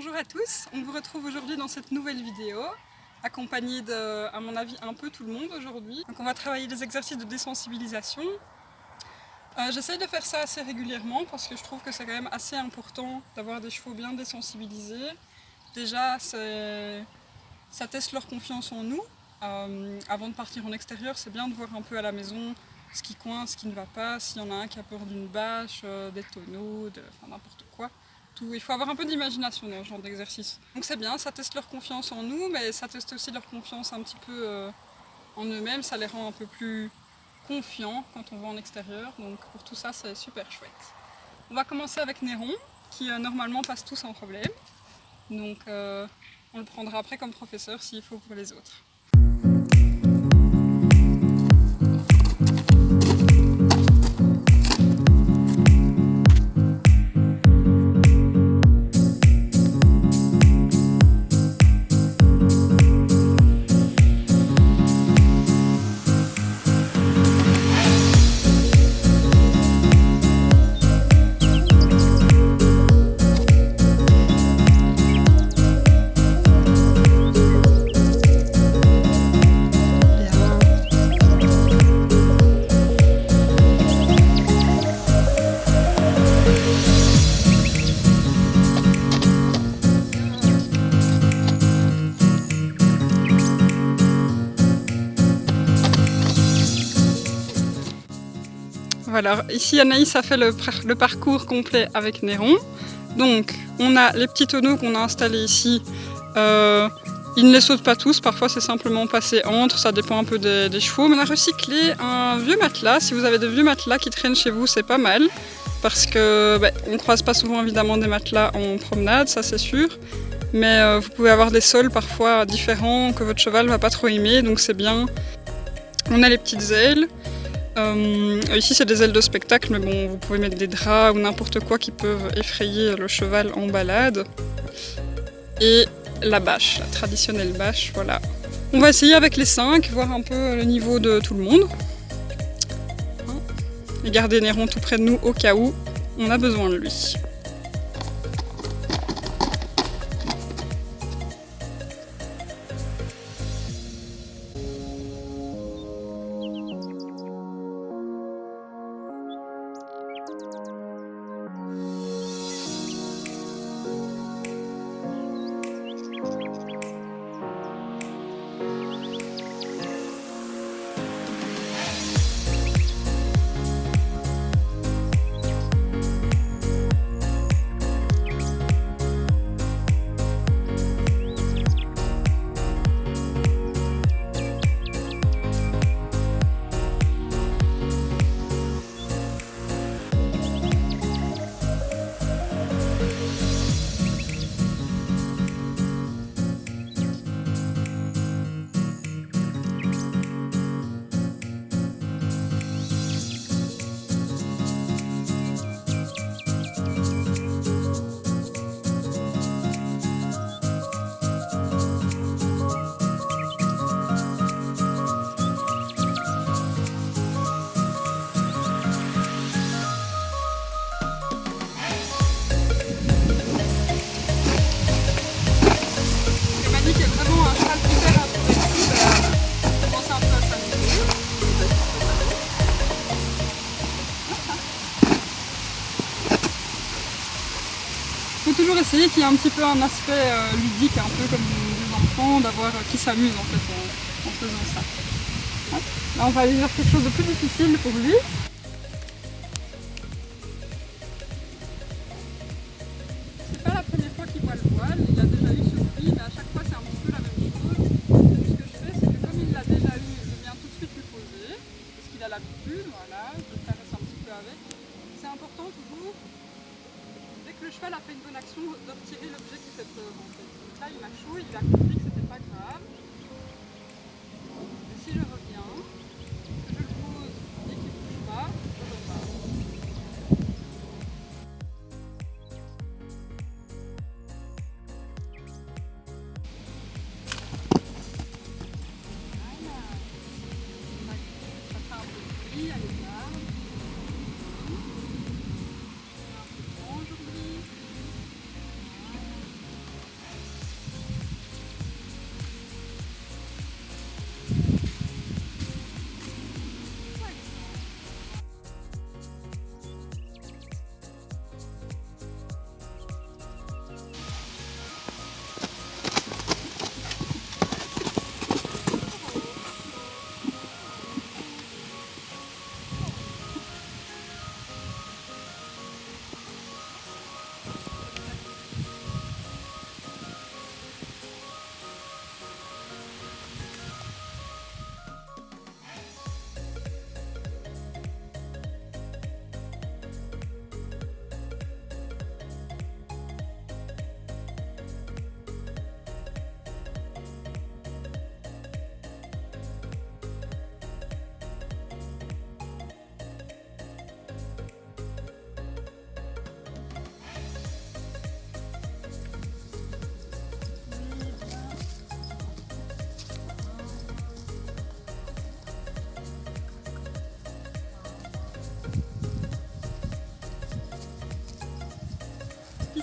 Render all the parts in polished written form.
Bonjour à tous, on vous retrouve aujourd'hui dans cette nouvelle vidéo, accompagnée de, à mon avis, un peu tout le monde aujourd'hui. Donc on va travailler des exercices de désensibilisation. J'essaye de faire ça assez régulièrement parce que je trouve que c'est quand même assez important d'avoir des chevaux bien désensibilisés. Déjà, ça teste leur confiance en nous. Avant de partir en extérieur, c'est bien de voir un peu à la maison ce qui coince, ce qui ne va pas, s'il y en a un qui a peur d'une bâche, des tonneaux, enfin, n'importe quoi. Tout. Il faut avoir un peu d'imagination dans ce genre d'exercice. Donc c'est bien, ça teste leur confiance en nous, mais ça teste aussi leur confiance un petit peu en eux-mêmes, ça les rend un peu plus confiants quand on va en extérieur, donc pour tout ça c'est super chouette. On va commencer avec Néron, qui normalement passe tout sans problème, donc on le prendra après comme professeur s'il faut pour les autres. Voilà, ici Anaïs a fait le parcours complet avec Néron. Donc on a les petits tonneaux qu'on a installés ici. Ils ne les sautent pas tous, parfois c'est simplement passé entre, ça dépend un peu des chevaux. Mais on a recyclé un vieux matelas. Si vous avez des vieux matelas qui traînent chez vous, c'est pas mal. Parce que on ne croise pas souvent évidemment des matelas en promenade, ça c'est sûr. Mais vous pouvez avoir des sols parfois différents que votre cheval ne va pas trop aimer, donc c'est bien. On a les petites ailes. Ici c'est des ailes de spectacle, mais bon, vous pouvez mettre des draps ou n'importe quoi qui peuvent effrayer le cheval en balade. Et la bâche, la traditionnelle bâche, voilà. On va essayer avec les 5, voir un peu le niveau de tout le monde. Et garder Néron tout près de nous au cas où on a besoin de lui. Il faut toujours essayer qu'il y ait un petit peu un aspect ludique, un peu comme des enfants, d'avoir qui s'amusent en fait en faisant ça. Hop. Là on va aller vers quelque chose de plus difficile pour lui. C'est pas la première fois qu'il voit le voile, il a déjà eu sur lui, mais à chaque fois c'est un petit peu la même chose. Ce que je fais, c'est que comme il l'a déjà eu, je viens tout de suite lui poser, parce qu'il a l'habitude, voilà, je le caresse un petit peu avec. C'est important toujours. Dès que le cheval a fait une bonne action, de retirer l'objet qui fait peur en fait. Donc là il m'a choué, il a compris que c'était pas grave. Et si je reviens, que je le pose et qu'il ne bouge pas, je repars. Voilà. Ça fait un peu de bruit, allez voir. Un peu de vent aujourd'hui.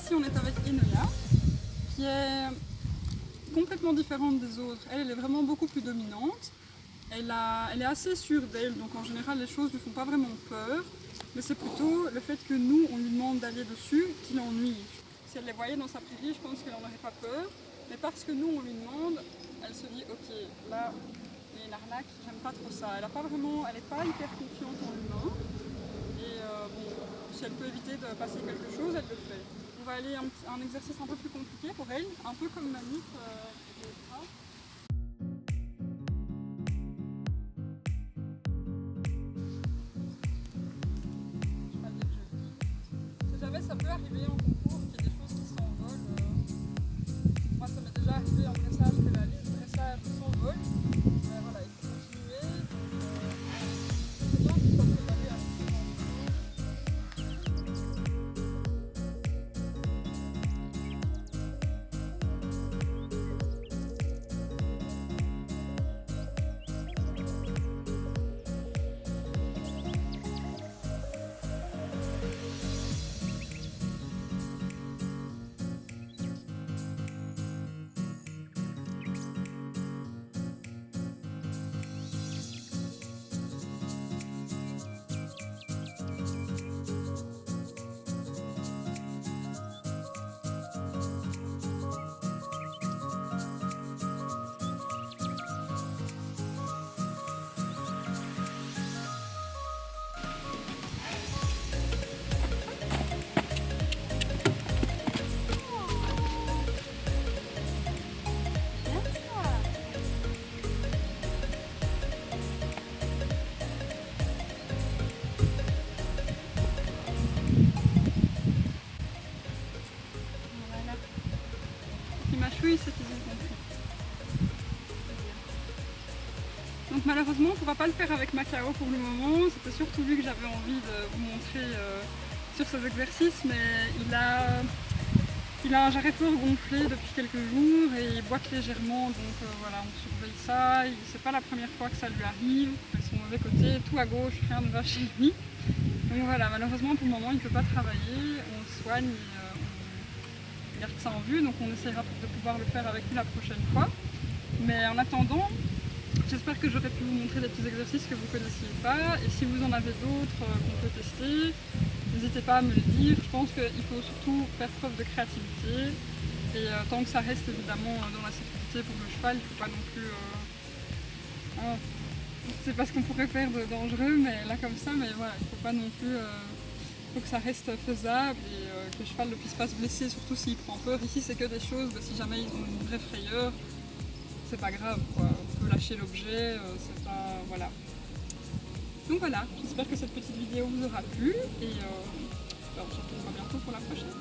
ici on est avec Enoya, qui est complètement différente des autres. Elle est vraiment beaucoup plus dominante. Elle est assez sûre d'elle, donc en général les choses ne lui font pas vraiment peur. Mais c'est plutôt le fait que nous, on lui demande d'aller dessus qui l'ennuie. Si elle les voyait dans sa prairie, je pense qu'elle n'en aurait pas peur. Mais parce que nous, on lui demande, elle se dit, ok, là, il y a une arnaque, j'aime pas trop ça. Elle n'est pas hyper confiante en l'humain. Et bon, si elle peut éviter de passer quelque chose, elle le fait. On va aller à un exercice un peu plus compliqué pour elle, un peu comme Manip. Ça peut arriver en concours qu'il y ait des choses qui s'envolent. Moi, ça m'est déjà arrivé en dressage que la liste de dressage s'envole. Mais voilà, il faut continuer. C'est bien qu'il soit préparé à ce genre de oui, c'est tout bien compris. Donc malheureusement, on ne pourra pas le faire avec Macao pour le moment. C'était surtout lui que j'avais envie de vous montrer sur ces exercices, mais il a un jarret fort gonflé depuis quelques jours et il boite légèrement, donc voilà, on surveille ça. C'est pas la première fois que ça lui arrive, avec son mauvais côté, tout à gauche, rien ne va chez lui. Donc voilà, malheureusement pour le moment il ne peut pas travailler, on le soigne. On garde ça en vue, donc on essaiera de pouvoir le faire avec lui la prochaine fois. Mais en attendant, j'espère que j'aurai pu vous montrer des petits exercices que vous ne connaissiez pas. Et si vous en avez d'autres qu'on peut tester, n'hésitez pas à me le dire. Je pense qu'il faut surtout faire preuve de créativité. Et tant que ça reste évidemment dans la sécurité pour le cheval, il ne faut pas non plus... c'est pas ce qu'on pourrait faire de dangereux, mais là comme ça, mais voilà, il ne faut pas non plus... Il faut que ça reste faisable et que le cheval ne puisse pas se blesser, surtout s'il prend peur. Ici, c'est que des choses, si jamais ils ont une vraie frayeur, c'est pas grave, quoi. On peut lâcher l'objet, c'est pas... voilà. Donc voilà, j'espère que cette petite vidéo vous aura plu et on se retrouvera bientôt pour la prochaine.